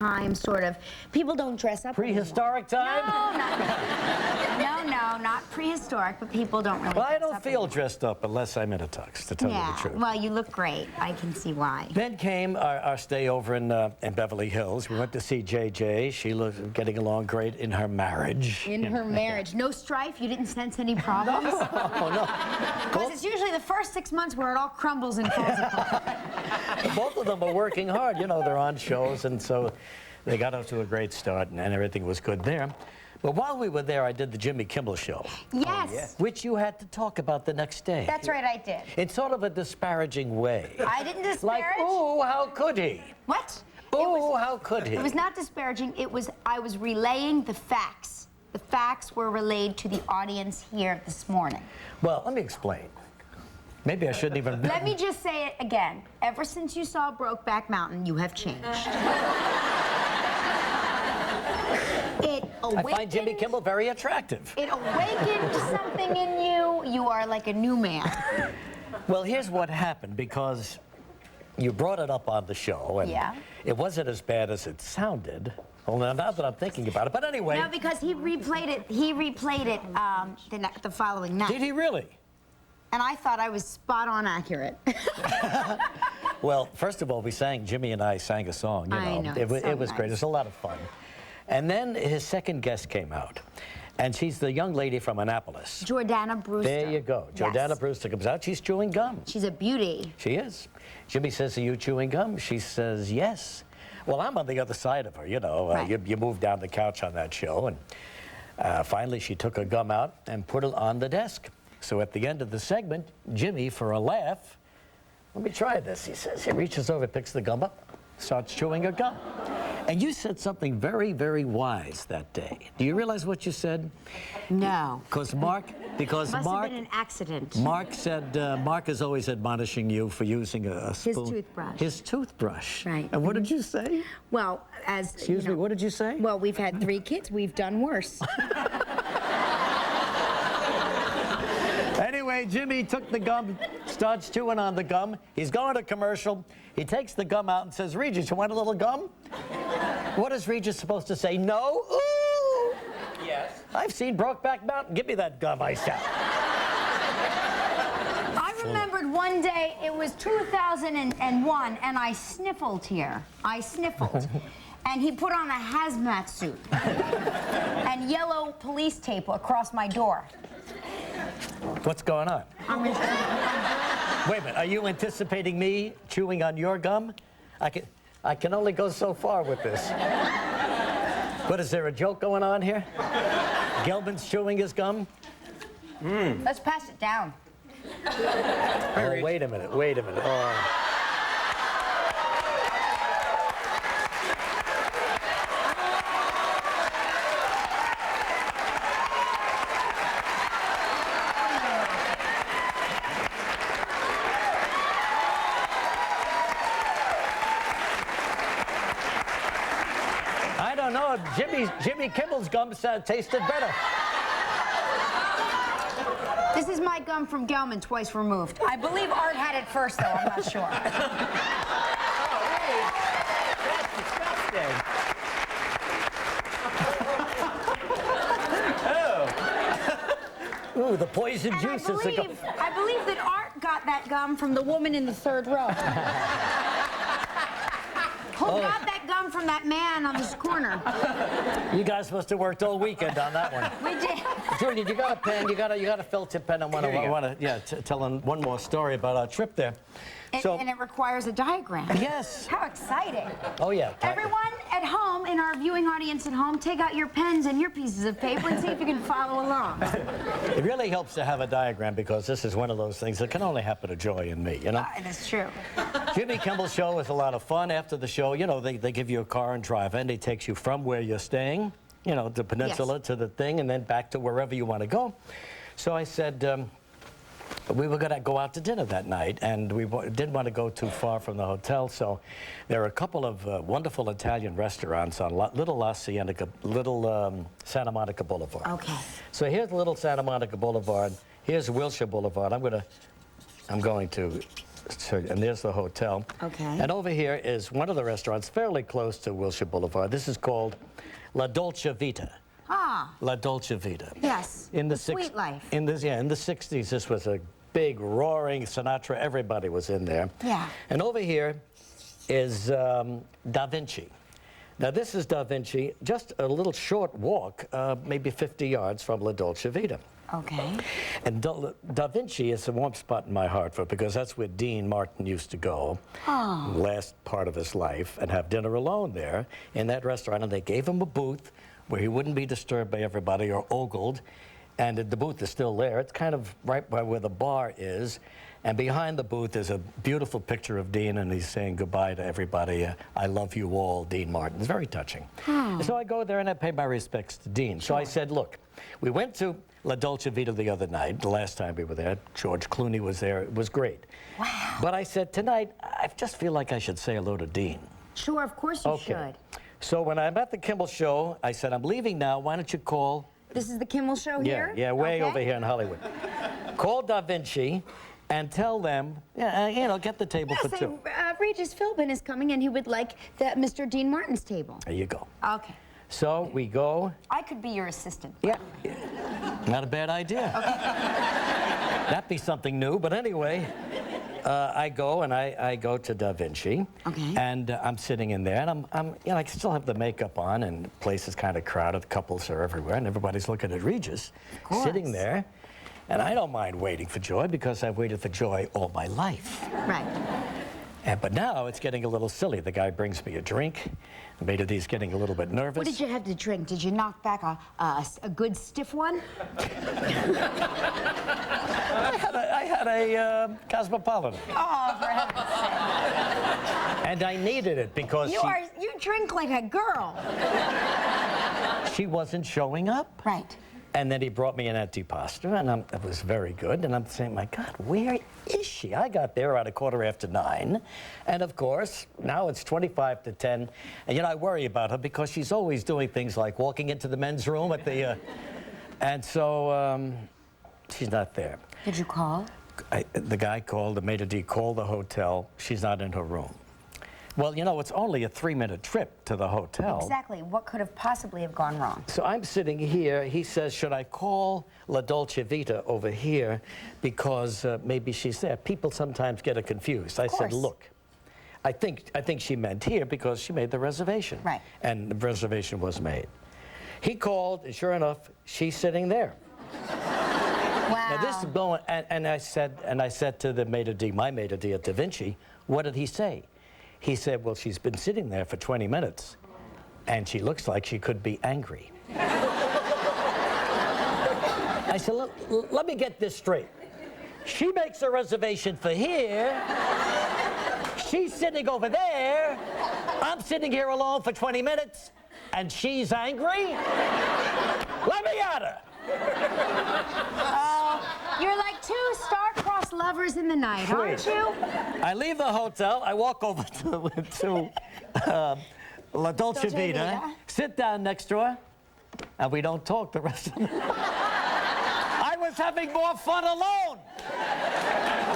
time, sort of. People don't dress up Prehistoric time? No, not prehistoric, but people don't really Well, I dress don't up feel anymore. dressed up unless I'm in a tux, to tell you the truth. Well, you look great. I can see why. Then came our stay over in Beverly Hills. We went to see JJ. She was getting along great in her marriage. In her marriage. No strife? You didn't sense any problems? Oh, no. Because it's usually the first 6 months where it all crumbles and falls apart. Both of them are working hard. You know, they're on shows, and so they got off to a great start, and everything was good there. But while we were there, I did the Jimmy Kimmel Show. Yes. Oh, yeah. Which you had to talk about the next day. That's right, I did. In sort of a disparaging way. I didn't disparage. Like, ooh, how could he? What? Ooh, how could he? It was not disparaging. I was relaying the facts. The facts were relayed to the audience here this morning. Well, let me explain. Maybe I shouldn't even... Let me just say it again. Ever since you saw Brokeback Mountain, you have changed. I find Jimmy Kimmel very attractive. It awakened something in you. You are like a new man. Well, here's what happened, because you brought it up on the show, and it wasn't as bad as it sounded. Well, now that I'm thinking about it, but anyway... No, because he replayed it the following night. Did he really? And I thought I was spot on accurate. Well, first of all, Jimmy and I sang a song, you know. I know, It was nice. great. It was a lot of fun. And then his second guest came out. And she's the young lady from Annapolis. Jordana Brewster. There you go. Jordana Brewster comes out. She's chewing gum. She's a beauty. She is. Jimmy says, are you chewing gum? She says, yes. Well, I'm on the other side of her, you know. Right. You moved down the couch on that show. And finally, she took her gum out and put it on the desk. So at the end of the segment, Jimmy, for a laugh, let me try this, he says. He reaches over, picks the gum up, starts chewing her gum. And you said something very, very wise that day. Do you realize what you said? No. Because Mark Must have been an accident. Mark said, Mark is always admonishing you for using a spoon. His toothbrush. His toothbrush. Right. And what did you say? Well, Excuse me, what did you say? Well, we've had 3 kids. We've done worse. Anyway, Jimmy took the gum, starts chewing on the gum. He's going to commercial. He takes the gum out and says, Regis, you want a little gum? What is Regis supposed to say? No? Ooh! Yes. I've seen Brokeback Mountain. Give me that gum, I said. I remembered one day, it was 2001, and I sniffled here. I sniffled. And he put on a hazmat suit and yellow police tape across my door. What's going on? Wait a minute, are you anticipating me chewing on your gum? I can only go so far with this. What, is there a joke going on here? Gelman's chewing his gum? Let's pass it down. Oh, wait a minute, wait a minute. Oh. I don't know, Jimmy Kimmel's gum tasted better. This is my gum from Gelman, twice removed. I believe Art had it first, though. I'm not sure. Oh, really? That's disgusting. Oh. Ooh, the poison juice is the gum. I believe that Art got that gum from the woman in the 3rd row. Who got that gum from that man on this corner? You guys must have worked all weekend on that one. We did. Junior, you got a pen? You got a felt-tip pen? I want to tell one more story about our trip there. And it requires a diagram. Yes. How exciting. Oh, yeah. Everyone at home, in our viewing audience at home, take out your pens and your pieces of paper and see if you can follow along. It really helps to have a diagram, because this is one of those things that can only happen to Joy and me, you know? That's true. Jimmy Kimmel's show is a lot of fun. After the show, you know, they give you a car and drive in. They takes you from where you're staying, you know, the peninsula to the thing, and then back to wherever you want to go. So I said, we were going to go out to dinner that night, and we didn't want to go too far from the hotel, so there are a couple of wonderful Italian restaurants on Little Santa Monica Boulevard. Okay. So here's Little Santa Monica Boulevard. Here's Wilshire Boulevard. I'm going to and there's the hotel. Okay. And over here is one of the restaurants fairly close to Wilshire Boulevard. This is called La Dolce Vita. Ah. La Dolce Vita. Yes. In the sweet life. In the 60s, this was a big, roaring Sinatra. Everybody was in there. Yeah. And over here is Da Vinci. Now, this is Da Vinci, just a little short walk, maybe 50 yards from La Dolce Vita. Okay. And Da Vinci is a warm spot in my heart because that's where Dean Martin used to go last part of his life and have dinner alone there in that restaurant. And they gave him a booth where he wouldn't be disturbed by everybody or ogled. And the booth is still there. It's kind of right by where the bar is. And behind the booth is a beautiful picture of Dean, and he's saying goodbye to everybody. I love you all, Dean Martin. It's very touching. So I go there and I pay my respects to Dean. So I said, look, we went to La Dolce Vita the other night, the last time we were there. George Clooney was there. It was great. Wow. But I said, tonight, I just feel like I should say hello to Dean. Sure, of course you should. So when I'm at the Kimmel Show, I said, I'm leaving now. Why don't you call? This is the Kimmel Show here? Yeah, way over here in Hollywood. Call Da Vinci and tell them, you know, get the table for two. Regis Philbin is coming, and he would like Mr. Dean Martin's table. There you go. Okay. So we go. I could be your assistant. Yeah. Not a bad idea. Okay. That'd be something new. But anyway, I go and I go to Da Vinci. Okay. And I'm sitting in there, and you know, I still have the makeup on, and the place is kind of crowded. Couples are everywhere, and everybody's looking at Regis sitting there. And I don't mind waiting for Joy because I've waited for Joy all my life. Right. But now it's getting a little silly. The guy brings me a drink. Maitre D's getting a little bit nervous. What did you have to drink? Did you knock back a good stiff one? I had a Cosmopolitan. Oh, for heaven's sake. And I needed it because you drink like a girl. She wasn't showing up. Right. And then he brought me an antipasta, and it was very good. And I'm saying, my God, where is she? I got there at 9:15. And of course, now it's 25 to 10. And you know, I worry about her because she's always doing things like walking into the men's room at the, and so she's not there. Did you call? The guy called, the maitre d' called the hotel. She's not in her room. Well, you know, it's only a 3-minute trip to the hotel. Exactly. What could have possibly have gone wrong? So I'm sitting here. He says, should I call La Dolce Vita over here because maybe she's there? People sometimes get it confused. I said, look, I think she meant here because she made the reservation. Right. And the reservation was made. He called, and sure enough, she's sitting there. Wow. Now this is going, and I said to the maitre d', my maitre d' at Da Vinci, what did he say? He said, well, she's been sitting there for 20 minutes, and she looks like she could be angry. I said, let me get this straight. She makes a reservation for here. She's sitting over there. I'm sitting here alone for 20 minutes, and she's angry? Let me at her. You're like two star-crossed lovers in the night, aren't you? I leave the hotel. I walk over to La Dolce Vita, sit down next to her, and we don't talk the rest of the night. I was having more fun alone.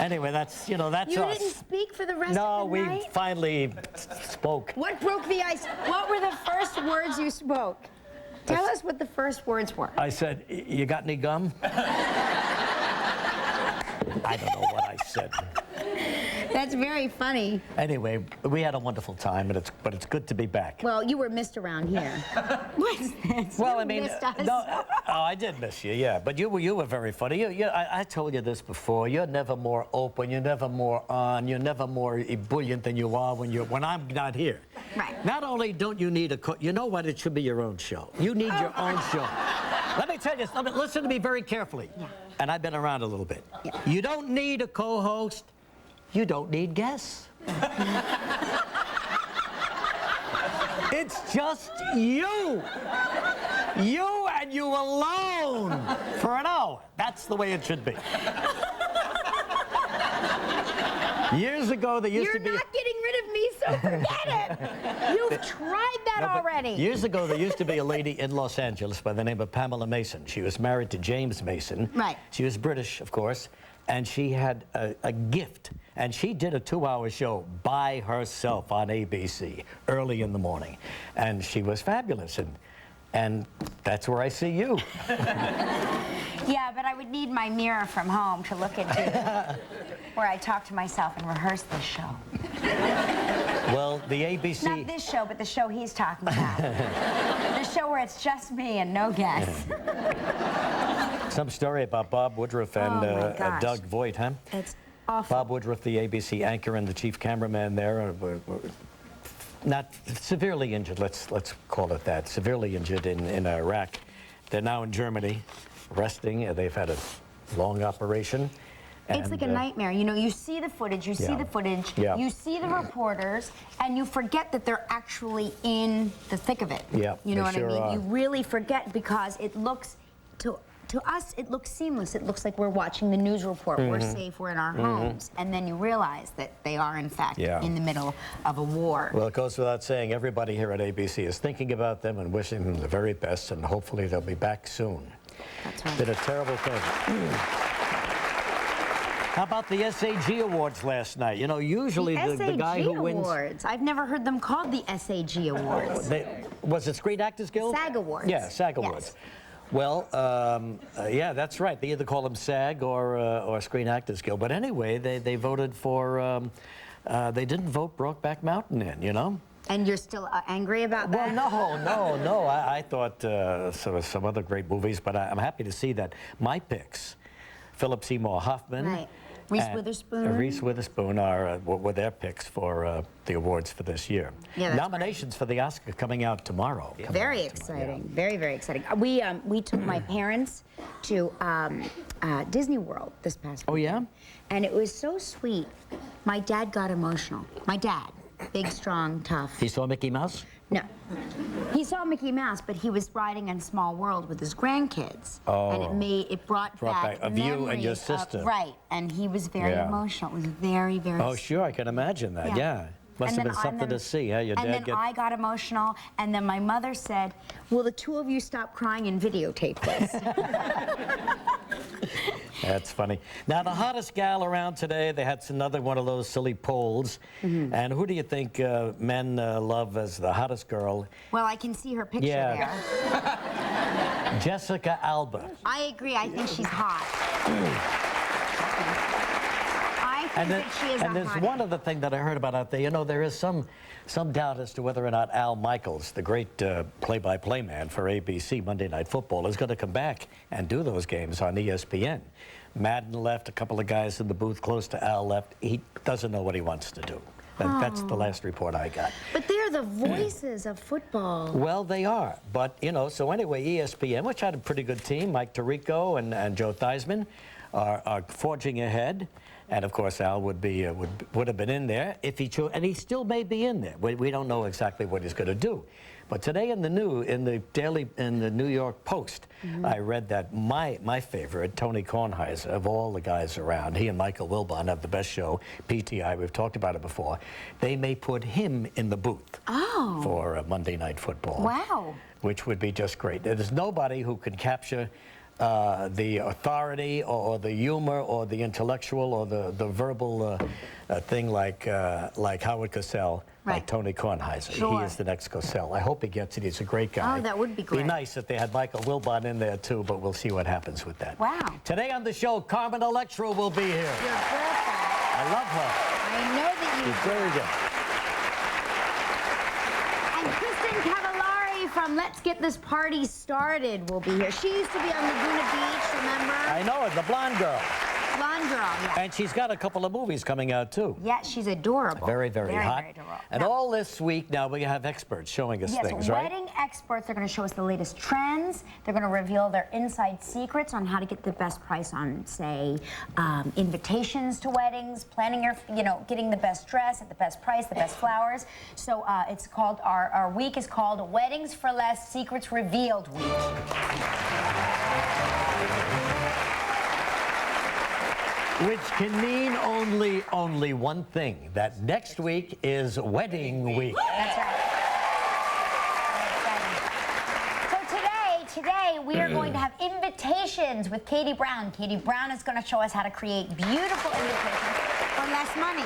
Anyway, that's, you know, that's you us. You didn't speak for the rest of the night? No, we finally spoke. What broke the ice? What were the first words you spoke? Tell us what the first words were. I said, you got any gum? I don't know what I said. That's very funny. Anyway, we had a wonderful time, but it's good to be back. Well, you were missed around here. What's this? Well, you I mean, missed us. no, I did miss you, yeah. But you were very funny. I told you this before. You're never more open. You're never more on. You're never more ebullient than you are when I'm not here. Right. Not only don't you need you know what? It should be your own show. You need your own show. Let me tell you, listen to me very carefully. Yeah. And I've been around a little bit. Yeah. You don't need a co-host. You don't need guests. It's just you. You and you alone for an hour. That's the way it should be. Years ago, there used to be... You're not getting rid of me, so forget it. You've tried that already. Years ago, there used to be a lady in Los Angeles by the name of Pamela Mason. She was married to James Mason. Right. She was British, of course. and she had a gift. And she did a 2-hour show by herself on ABC early in the morning. And she was fabulous. And that's where I see you. Yeah, but I would need my mirror from home to look into where I talk to myself and rehearse this show. Well, the ABC... Not this show, but the show he's talking about. The show where it's just me and no guests. Some story about Bob Woodruff and Doug Voigt, huh? It's awful. Bob Woodruff, the ABC anchor and the chief cameraman there, were not severely injured, let's call it that, severely injured in Iraq. They're now in Germany, resting. They've had a long operation. It's like a nightmare. You know, you see the footage, you see the footage, you see the reporters, and you forget that they're actually in the thick of it. Yeah, you know what sure I mean? are. You really forget because it looks, to us, it looks seamless. It looks like we're watching the news report. We're safe, we're in our homes. And then you realize that they are, in fact, in the middle of a war. Well, it goes without saying, everybody here at ABC is thinking about them and wishing them the very best, and hopefully they'll be back soon. That's right. Did a terrible thing. How about the SAG Awards last night? You know, usually the guy who wins... Awards. I've never heard them called the SAG Awards. Was it Screen Actors Guild? SAG Awards. Yeah, SAG Awards. Well, yeah, that's right. They either call them SAG or Screen Actors Guild. But anyway, they voted for... they didn't vote Brokeback Mountain in, you know? And you're still angry about that? Well, no. I thought some other great movies, but I'm happy to see that my picks, Philip Seymour Hoffman... Right. Reese Witherspoon were their picks for the awards for this year. Yeah, nominations for the Oscar coming out tomorrow. Very exciting. Yeah. Very, very exciting. We took my parents to Disney World this past weekend. Oh, yeah? And it was so sweet. My dad got emotional. My dad, big, strong, tough. He saw Mickey Mouse? No. He saw Mickey Mouse, but he was riding in Small World with his grandkids. Oh. And it brought back of you and your sister. Right. And he was very emotional. It was very, very Oh, sure. I can imagine that. Yeah. Must have been something to see, huh? Your dad and then I got emotional, and then my mother said, will the two of you stop crying and videotape this? That's funny. Now, the hottest gal around today, they had another one of those silly polls. And who do you think men love as the hottest girl? Well, I can see her picture there. Jessica Alba. I agree. I think she's hot. And there's one other thing that I heard about out there. You know, there is some doubt as to whether or not Al Michaels, the great play-by-play man for ABC Monday Night Football, is going to come back and do those games on ESPN. Madden left, a couple of guys in the booth close to Al left. He doesn't know what he wants to do. That's the last report I got. But they're the voices of football. Well, they are. But, you know, so anyway, ESPN, which had a pretty good team, Mike Tirico and Joe Theismann, are forging ahead. And of course, Al would have been in there if he chose, and he still may be in there. We don't know exactly what he's going to do. But today in the New York Post, I read that my favorite, Tony Kornheiser, of all the guys around, he and Michael Wilbon have the best show, PTI. We've talked about it before. They may put him in the booth for Monday Night Football. Wow! Which would be just great. There's nobody who can capture the authority or the humor or the intellectual or the verbal thing like Howard Cosell, like Tony Kornheiser. Sure. He is the next Cosell. I hope he gets it. He's a great guy. Oh, that would be great. Be nice if they had Michael Wilbon in there too, but we'll see what happens with that. Wow. Today on the show, Carmen Electra will be here. You're perfect. I love her. I know that you She's very good. And Kristen Cavallari from Let's Get This Party Started will be here. She used to be on Laguna Beach, remember? I know her, the blonde girl. Blonde girl, yeah. And she's got a couple of movies coming out, too. Yeah, she's adorable. Very, very hot. Very adorable. And all this week now we have experts showing us things, right? Wedding experts are going to show us the latest trends. They're going to reveal their inside secrets on how to get the best price on, say, invitations to weddings, planning your, getting the best dress at the best price, the best flowers. So it's called, our week is called Weddings for Less Secrets Revealed Week. Which can mean only one thing, that next week is wedding week. That's right. So today we are going to have invitations with Katie Brown. Katie Brown is going to show us how to create beautiful invitations for less money.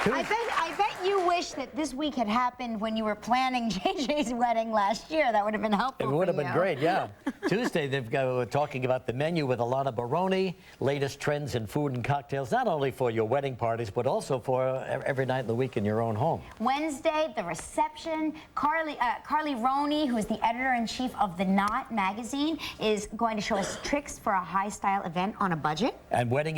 I bet you wish that this week had happened when you were planning JJ's wedding last year. That would have been helpful. It would have been great, yeah. Tuesday, we're talking about the menu with a lot of baroni, latest trends in food and cocktails, not only for your wedding parties, but also for every night in the week in your own home. Wednesday, the reception. Carly Roney, who is the editor-in-chief of The Knot magazine, is going to show us tricks for a high-style event on a budget. And wedding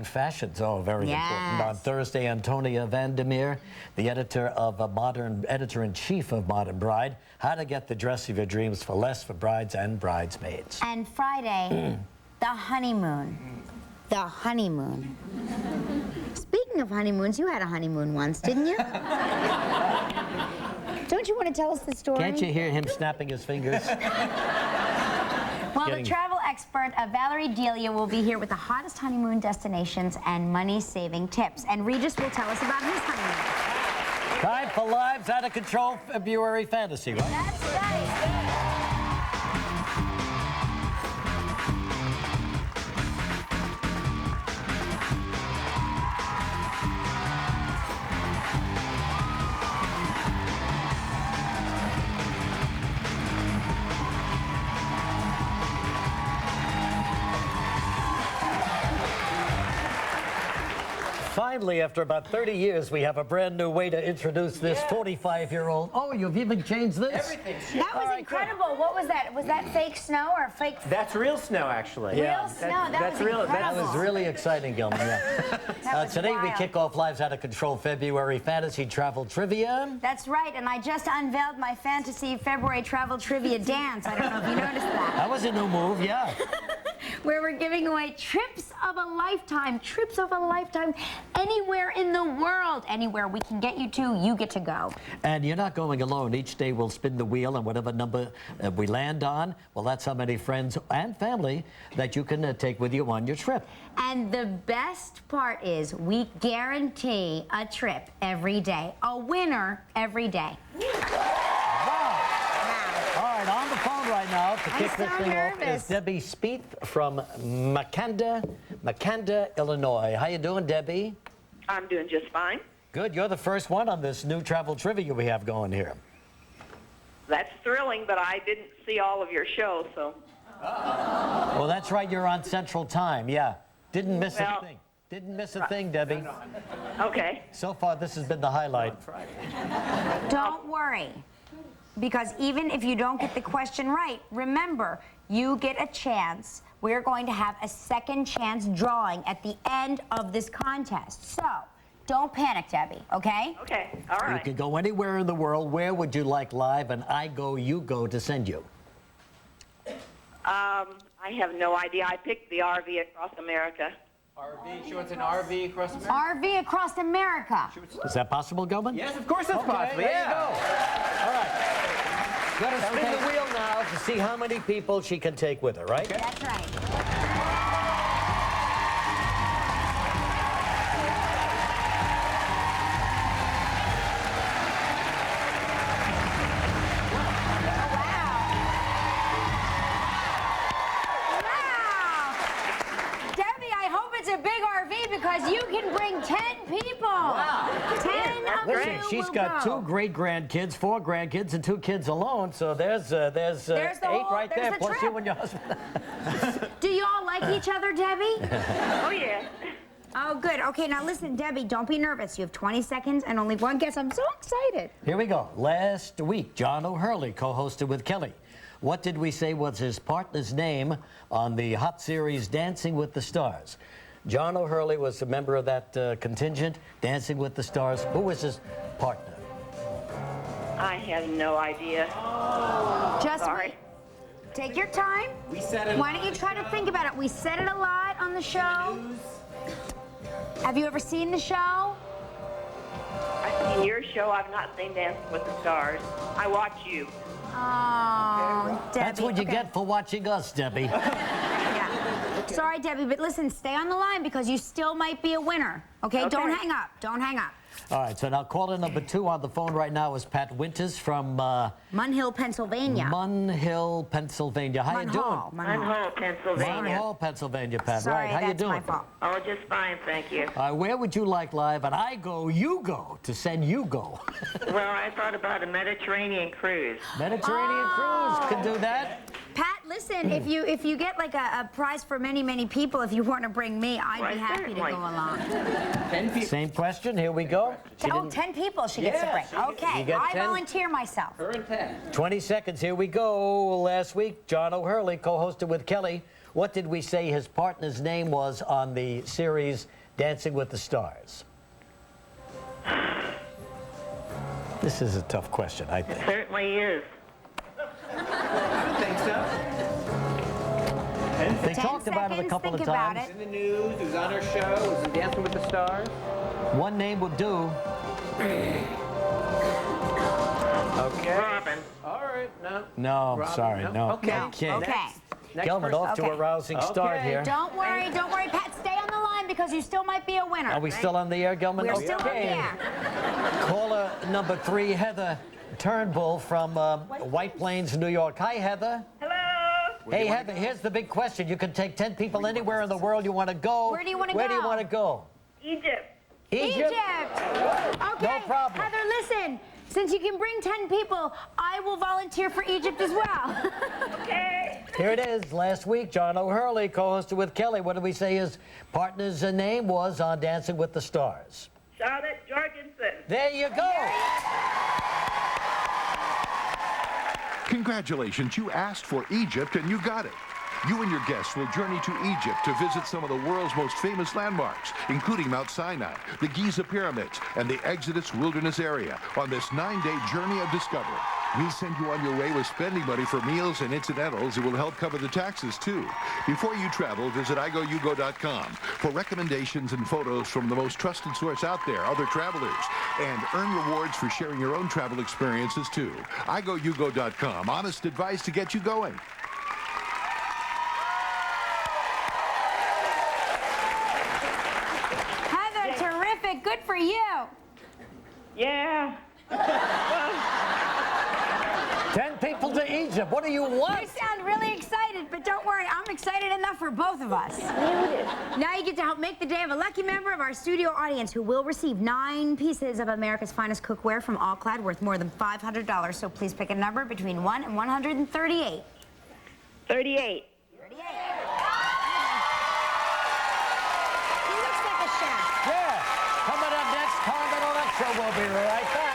fashions, very important. On Thursday, Antonia Vandermeer, the editor-in-chief of Modern Bride, how to get the dress of your dreams for less for brides and bridesmaids. And Friday, the honeymoon. The honeymoon. Speaking of honeymoons, you had a honeymoon once, didn't you? Don't you want to tell us the story? Can't you hear him snapping his fingers? Well, the travel expert, Valerie Delia, will be here with the hottest honeymoon destinations and money-saving tips. And Regis will tell us about his honeymoon. Time for Lives Out of Control February Fantasy, right? That's right. Finally, after about 30 years, we have a brand new way to introduce this 45-year-old. Oh, you've even changed this? Everything. That was incredible. Good. What was that? Was that fake snow or fake? That's real snow, actually. Real snow. That was real. That was really exciting, Gilman. Yeah. Today we kick off Lives Out of Control February Fantasy Travel Trivia. That's right, and I just unveiled my Fantasy February Travel Trivia dance. I don't know if you noticed that. That was a new move, yeah. Where we're giving away trips of a lifetime, anywhere in the world. Anywhere we can get you to, you get to go. And you're not going alone. Each day we'll spin the wheel, and whatever number we land on, well, that's how many friends and family that you can take with you on your trip. And the best part is we guarantee a trip every day, a winner every day. On the phone right now to kick this thing off is Debbie Spieth from Makanda, Illinois. How you doing, Debbie? I'm doing just fine. Good. You're the first one on this new travel trivia we have going here. That's thrilling, but I didn't see all of your shows, so. Well, that's right. You're on Central Time. Yeah. Didn't miss a thing. Didn't miss a thing, Debbie. Okay. So far, this has been the highlight. Don't worry. Because even if you don't get the question right, remember, you get a chance. We're going to have a second chance drawing at the end of this contest. So, don't panic, Debbie, okay? Okay, all right. You can go anywhere in the world. Where would you like live and I go, you go to send you? I have no idea. I picked the RV across America. RV, she wants an RV across America? RV across America. Is that possible, Gilman? Yes, of course that's possible. There you go. All right. Got to spin the wheel now to see how many people she can take with her, right? Okay. That's right. Because you can bring 10 people. Wow. 10 of Listen, you she's will got go. 2 great-grandkids, 4 grandkids, and 2 kids alone. So there's 8 right there, plus you and your husband. Do you all like each other, Debbie? Oh, yeah. Oh, good. Okay, now listen, Debbie, don't be nervous. You have 20 seconds and only one guess. I'm so excited. Here we go. Last week, John O'Hurley co-hosted with Kelly. What did we say was his partner's name on the hot series Dancing with the Stars? John O'Hurley was a member of that contingent, Dancing with the Stars. Who was his partner? I have no idea. Just sorry. Take your time. We said it. Why don't you try to think about it? We said it a lot on the show. Have you ever seen the show? I've seen your show. I've not seen Dancing with the Stars. I watch you. Oh, Debbie. That's what you get for watching us, Debbie. Yeah. sorry, Debbie, but listen, stay on the line because you still might be a winner. Okay? Don't hang up. Don't hang up. All right, so now caller number 2 on the phone right now is Pat Winters from Munhill, Pennsylvania. Munhill, Pennsylvania. How you doing? Munhall, Pennsylvania. Munhall, Pennsylvania, Pat. Sorry, right, how you that's my doing? fault. Oh, just fine, thank you. Where would you like live? And I go, you go, to send you go. Well, I thought about a Mediterranean cruise. Mediterranean cruise, can do that. Pat, listen, if you get like a prize for many, many people, if you want to bring me, I'd be happy to go along. 10 people. Same question, here we go. Oh, 10 people she gets to bring. Okay, you got I 10? volunteer myself. Her and 10. 20 seconds, here we go. Last week, John O'Hurley co-hosted with Kelly. What did we say his partner's name was on the series Dancing with the Stars? This is a tough question, I think. Certainly is. I don't think so. They talked about it a couple of times. It was in the news, it was on her show, it was in Dancing with the Stars. One name would do. Okay. Robin. All right, no. No, Robin, sorry, no. Okay. Okay. Okay. Next Gelman, person. off to a rousing start Okay. here. Don't worry, Pat. Stay on the line because you still might be a winner. Are we still on the air, Gelman? We're still on the air. Caller number 3, Heather Turnbull from White Plains, New York. Hi, Heather. Hello. Hey, Heather, here's the big question. You can take 10 people anywhere in the world you want to go. Where do you wanna Where do you go? want to go? Egypt. Egypt? Okay. No problem. Heather, listen. Since you can bring 10 people, I will volunteer for Egypt as well. Okay. Here it is. Last week, John O'Hurley co-hosted with Kelly. What did we say his partner's name was on Dancing with the Stars? Charlotte Jorgensen. There you go. Congratulations, you asked for Egypt and you got it. You and your guests will journey to Egypt to visit some of the world's most famous landmarks, including Mount Sinai, the Giza Pyramids, and the Exodus Wilderness Area on this 9-day journey of discovery. We'll send you on your way with spending money for meals and incidentals. It will help cover the taxes, too. Before you travel, visit igoyugo.com for recommendations and photos from the most trusted source out there, other travelers, and earn rewards for sharing your own travel experiences, too. igoyugo.com. Honest advice to get you going. Heather, terrific. Good for you. Yeah. 10 people to Egypt. What do you want? You sound really excited, but don't worry. I'm excited enough for both of us. Now you get to help make the day of a lucky member of our studio audience who will receive 9 pieces of America's finest cookware from All Clad worth more than $500. So please pick a number between 1 and 138. 38. 38. He looks like a chef. Yeah. Coming up next, Carmen Electra will be right back.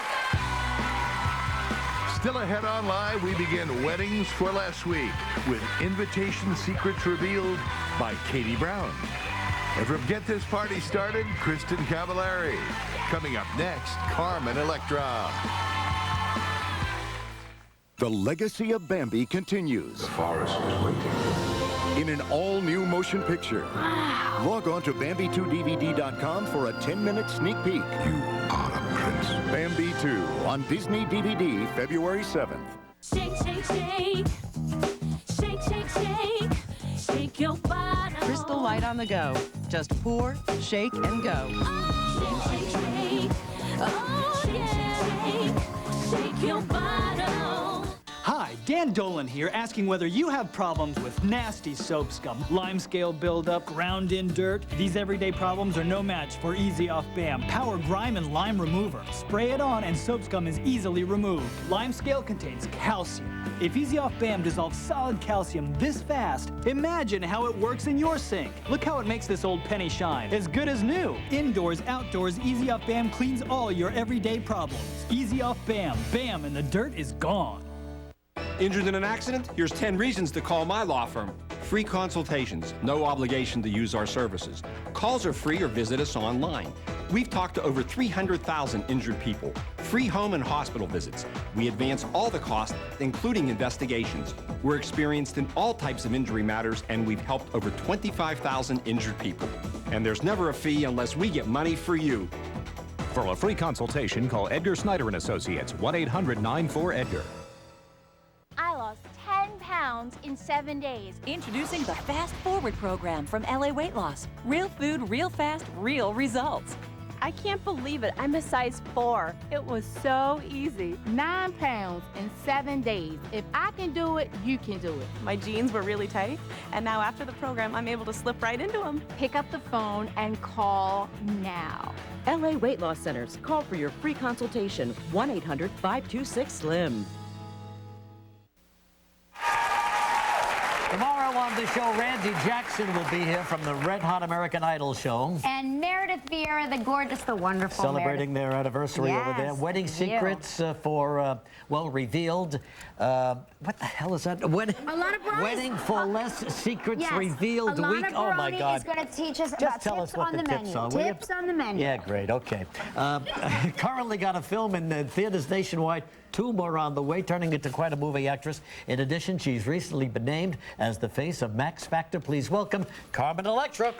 Still ahead on Live, we begin Weddings for Last Week with invitation secrets revealed by Katie Brown. And from Get This Party Started, Kristen Cavallari. Coming up next, Carmen Electra. The legacy of Bambi continues. The forest is waiting. In an all-new motion picture. Wow. Log on to Bambi2DVD.com for a 10-minute sneak peek. You are a prince. Bambi 2 on Disney DVD February 7th. Shake, shake, shake. Shake, shake, shake. Shake your body. Crystal Light on the go. Just pour, shake, and go. Shake, shake, shake. Oh, yeah. Shake your body. Hi, Dan Dolan here, asking whether you have problems with nasty soap scum, limescale buildup, ground-in dirt. These everyday problems are no match for Easy Off BAM Power Grime and Lime Remover. Spray it on and soap scum is easily removed. Limescale contains calcium. If Easy Off BAM dissolves solid calcium this fast, imagine how it works in your sink. Look how it makes this old penny shine. As good as new. Indoors, outdoors, Easy Off BAM cleans all your everyday problems. Easy Off BAM. BAM and the dirt is gone. Injured in an accident? Here's 10 reasons to call my law firm. Free consultations, no obligation to use our services. Calls are free or visit us online. We've talked to over 300,000 injured people. Free home and hospital visits. We advance all the costs, including investigations. We're experienced in all types of injury matters, and we've helped over 25,000 injured people. And there's never a fee unless we get money for you. For a free consultation, call Edgar Snyder & Associates, 1-800-94-EDGAR. I lost 10 pounds pounds in 7 days. Introducing the Fast Forward program from LA Weight Loss. Real food, real fast, real results. I can't believe it. I'm a size 4. It was so easy. 9 pounds in 7 days. If I can do it, you can do it. My jeans were really tight, and now after the program, I'm able to slip right into them. Pick up the phone and call now. LA Weight Loss Centers. Call for your free consultation. 1-800-526-SLIM. Tomorrow on the show, Randy Jackson will be here from the Red Hot American Idol show. And Meredith Vieira, the gorgeous, the wonderful Celebrating Meredith. their anniversary over there. Yes, Wedding thank you. secrets for, well, revealed. What the hell is that? A lot of brides. Wedding for less secrets Yes, revealed a lot week. of Oh, my Baroni God. is going to teach us Just about tell tips us what on the the tips menu. are, will you? Tips on the menu. Yeah, great. Okay. Currently got a film in theaters nationwide. 2 more on the way, turning into quite a movie actress. In addition, she's recently been named as the face of Max Factor. Please welcome Carmen Electra.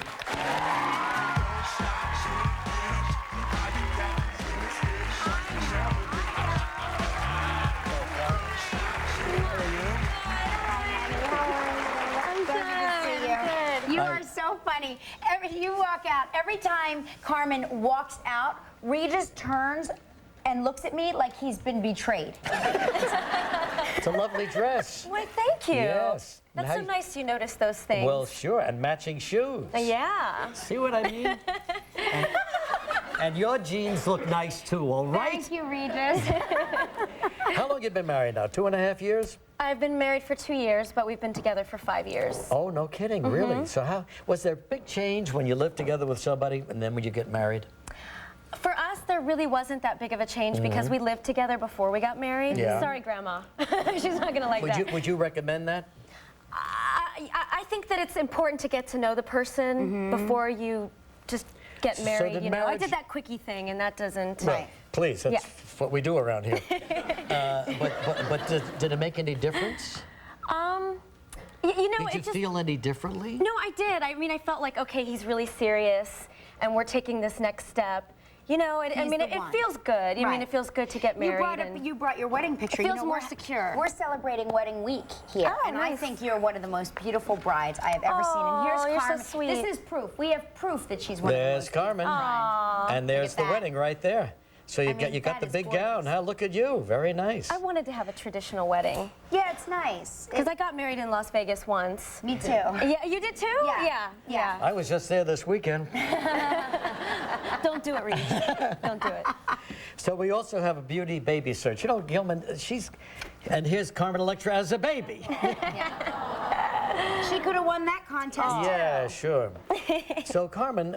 You are so funny. You walk out. Every time Carmen walks out, Regis turns and looks at me like he's been betrayed. It's a lovely dress. Why, thank you. Yes. That's so nice you notice those things. Well, sure, and matching shoes. Yeah. See what I mean? and your jeans look nice too, all right? Thank you, Regis. How long you been married now? 2.5 years? I've been married for 2 years, but we've been together for 5 years. Oh, no kidding, really? So how, was there a big change when you lived together with somebody and then when you get married? For us, there really wasn't that big of a change because we lived together before we got married. Yeah. Sorry, Grandma. She's not gonna like that. Would you recommend that? I think that it's important to get to know the person before you just get married. did You know, I marriage- did that quickie thing, and that doesn't. Well, please, that's Yeah. what we do around here. But did it make any difference? You know, Did you it just, feel any differently? No, I did. I mean, I felt like, okay, he's really serious, and we're taking this next step. You know, I He's mean, the it one. feels good. I mean, Right. it feels good to get married. You brought your wedding picture. It feels You know, more we're- secure. We're celebrating wedding week here, Oh, and nice. I think you're one of the most beautiful brides I have ever seen. And here's you're so Carmen. sweet. This is proof. We have proof that she's one of the There's most Carmen. beautiful brides. And there's the Look at that. wedding right there. So you I mean, got that the is big gorgeous. gown, huh? Look at you. Very nice. I wanted to have a traditional wedding. Yeah, it's nice. Because I got married in Las Vegas once. Me too. Yeah, you did too? Yeah. I was just there this weekend. Don't do it, Reed. Don't do it. So we also have a beauty baby search. You know, Gilman, and here's Carmen Electra as a baby. She could have won that contest Yeah, too. sure. So Carmen,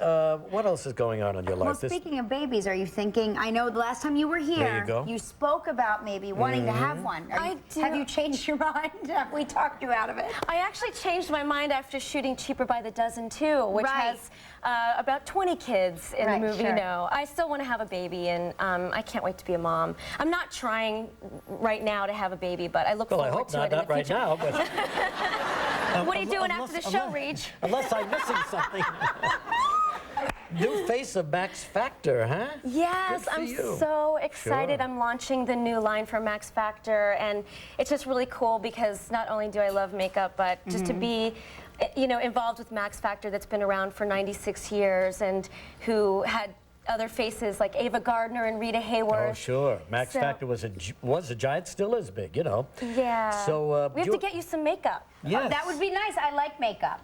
what else is going on in your Well, life? speaking of babies, are you thinking, I know the last time you were here, There you go. spoke about maybe wanting to have one. Have you changed your mind? Have we talked you out of it? I actually changed my mind after shooting Cheaper by the Dozen too, which Right. has about 20 kids in Right, the movie. sure. You know, I still want to have a baby, and I can't wait to be a mom. I'm not trying right now to have a baby, but I look Well, I forward hope to not, it in not the right future. now, but What are you doing after the show, Reach? unless I'm missing something. New face of Max Factor, huh? Yes, Good for I'm you. so excited. Sure. I'm launching the new line for Max Factor, and it's just really cool because not only do I love makeup, but just to be, you know, involved with Max Factor that's been around for 96 years and who had other faces like Ava Gardner and Rita Hayworth. Oh, sure. Max So- Factor was a giant, still is big, you know. Yeah. So we have to get you some makeup. Yes. Oh, that would be nice. I like makeup.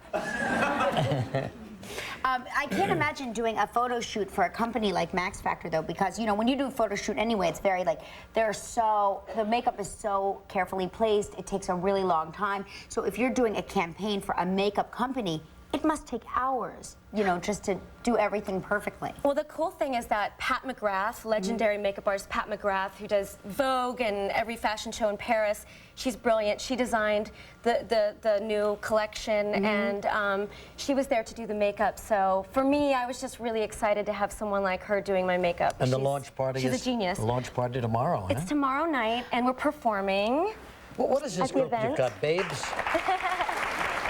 I can't imagine doing a photo shoot for a company like Max Factor, though, because, you know, when you do a photo shoot anyway, it's very, like, the makeup is so carefully placed, it takes a really long time. So if you're doing a campaign for a makeup company, it must take hours, you know, just to do everything perfectly. Well, the cool thing is that Pat McGrath, legendary makeup artist Pat McGrath, who does Vogue and every fashion show in Paris, she's brilliant. She designed the new collection, and she was there to do the makeup. So for me, I was just really excited to have someone like her doing my makeup. And the launch party she's is a genius. The launch party tomorrow, huh? It's tomorrow night, and we're performing. Well, what is this at the group? You've event. got Babes.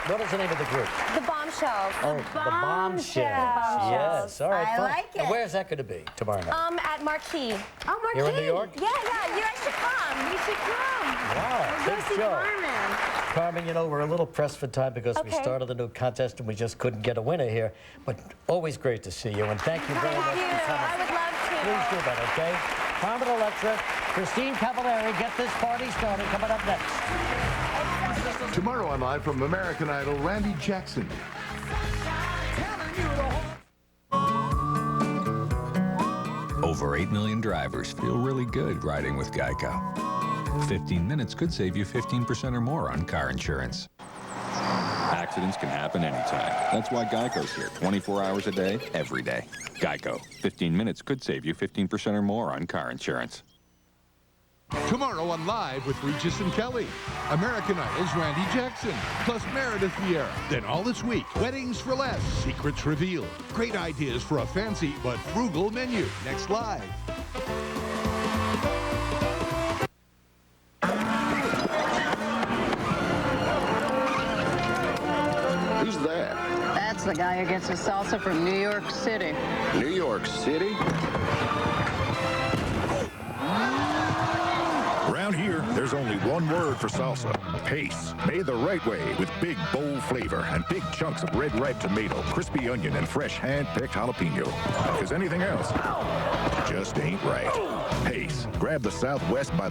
What is the name of the group? The Bombshells. Oh, the Bombshells. Yes, all right. I fun. like it. And where's that going to be tomorrow night? At Marquee. Oh, Marquis. You're in New York? Yeah, you guys should come. You should come. Wow, We'll go big see show. Carmen. Carmen, you know, we're a little pressed for time because we started the new contest and we just couldn't get a winner here. But always great to see you, and thank you very much for coming. I would love to. Please do that, okay? Carmen, Electra, Christine Cavallari, get this party started. Coming up next. Tomorrow on Live from American Idol, Randy Jackson. Over 8 million drivers feel really good riding with Geico. 15 minutes could save you 15% or more on car insurance. Accidents can happen anytime. That's why Geico's here 24 hours a day, every day. Geico. 15 minutes could save you 15% or more on car insurance. Tomorrow on Live with Regis and Kelly. American Idol's Randy Jackson, plus Meredith Vieira. Then all this week, weddings for less, secrets revealed. Great ideas for a fancy but frugal menu. Next Live. Who's that? That's the guy who gets his salsa from New York City. New York City? Around here, there's only one word for salsa: pace. Made the right way with big, bold flavor and big chunks of red ripe tomato, crispy onion, and fresh hand-picked jalapeno. Because anything else just ain't right. Pace. Grab the Southwest by